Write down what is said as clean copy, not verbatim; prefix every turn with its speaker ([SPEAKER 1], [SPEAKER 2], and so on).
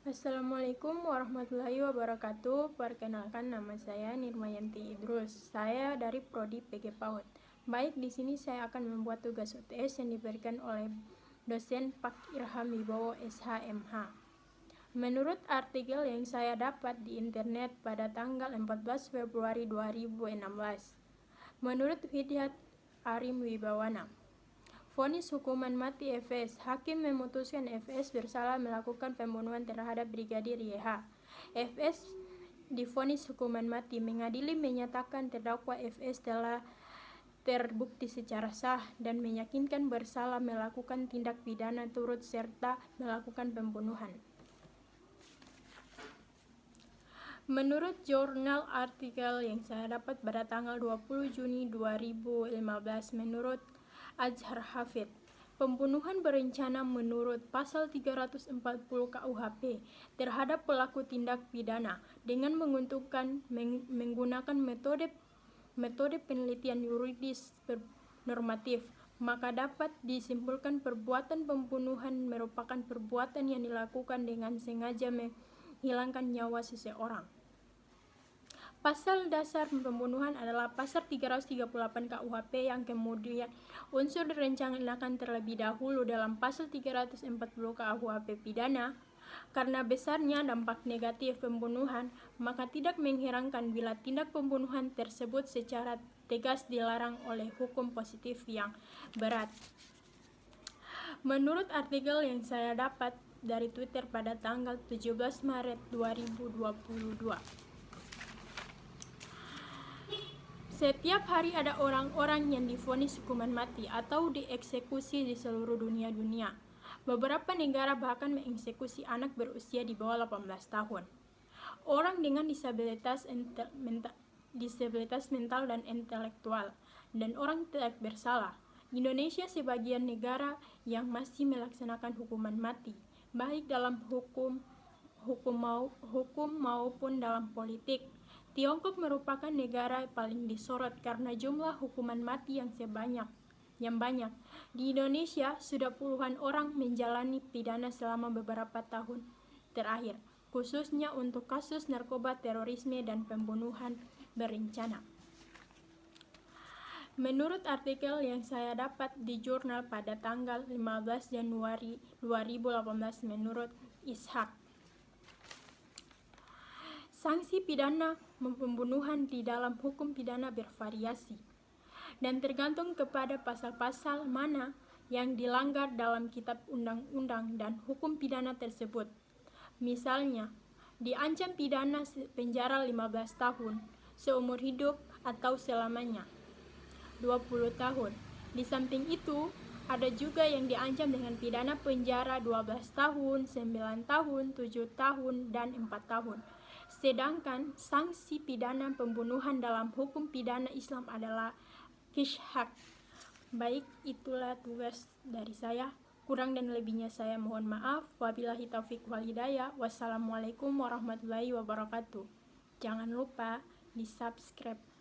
[SPEAKER 1] Assalamualaikum warahmatullahi wabarakatuh. Perkenalkan, nama saya Nirmayanti Idrus. Saya dari Prodi PG PAUD. Baik, di sini saya akan membuat tugas UTS yang diberikan oleh dosen Pak Irham Wibowo SHMH. Menurut artikel yang saya dapat di internet pada tanggal 14 Februari 2016, menurut Widyat Arim Wibawana, vonis hukuman mati FS. Hakim memutuskan FS bersalah melakukan pembunuhan terhadap Brigadir YH. FS divonis hukuman mati. Mengadili menyatakan terdakwa FS telah terbukti secara sah dan meyakinkan bersalah melakukan tindak pidana turut serta melakukan pembunuhan. Menurut jurnal artikel yang saya dapat pada tanggal 20 Juni 2015, menurut Azhar Hafid, pembunuhan berencana menurut pasal 340 KUHP terhadap pelaku tindak pidana dengan menggunakan metode penelitian yuridis normatif, maka dapat disimpulkan perbuatan pembunuhan merupakan perbuatan yang dilakukan dengan sengaja menghilangkan nyawa seseorang. Pasal dasar pembunuhan adalah pasal 338 KUHP yang kemudian unsur direncanakan terlebih dahulu dalam pasal 340 KUHP pidana. Karena besarnya dampak negatif pembunuhan, maka tidak mengherankan bila tindak pembunuhan tersebut secara tegas dilarang oleh hukum positif yang berat. Menurut artikel yang saya dapat dari Twitter pada tanggal 17 Maret 2022, setiap hari ada orang-orang yang divonis hukuman mati atau dieksekusi di seluruh dunia. Beberapa negara bahkan mengeksekusi anak berusia di bawah 18 tahun. Orang dengan disabilitas mental dan intelektual, dan orang tidak bersalah. Indonesia sebagian negara yang masih melaksanakan hukuman mati, baik dalam hukum maupun dalam politik. Tiongkok merupakan negara paling disorot karena jumlah hukuman mati yang banyak. Di Indonesia sudah puluhan orang menjalani pidana selama beberapa tahun terakhir, khususnya untuk kasus narkoba, terorisme, dan pembunuhan berencana. Menurut artikel yang saya dapat di jurnal pada tanggal 15 Januari 2018, menurut Ishak, sanksi pidana pembunuhan di dalam hukum pidana bervariasi dan tergantung kepada pasal-pasal mana yang dilanggar dalam kitab undang-undang dan hukum pidana tersebut. Misalnya, diancam pidana penjara 15 tahun, seumur hidup atau selamanya, 20 tahun. Di samping itu, ada juga yang diancam dengan pidana penjara 12 tahun, 9 tahun, 7 tahun, dan 4 tahun. Sedangkan sanksi pidana pembunuhan dalam hukum pidana Islam adalah qisas. Baik, itulah tugas dari saya. Kurang dan lebihnya saya mohon maaf. Wabillahi taufik wal hidayah. Wassalamualaikum warahmatullahi wabarakatuh. Jangan lupa di subscribe.